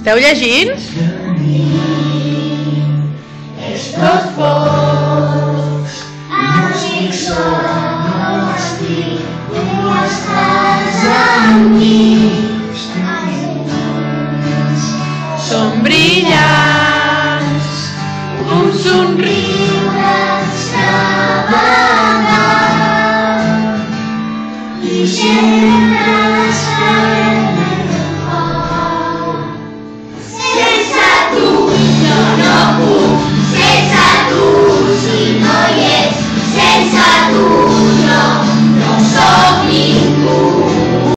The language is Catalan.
Esteu llegint? És tot fos, l'únic sol estic, tu estàs amb mi. Són brillants, un somriure extravagant i sempre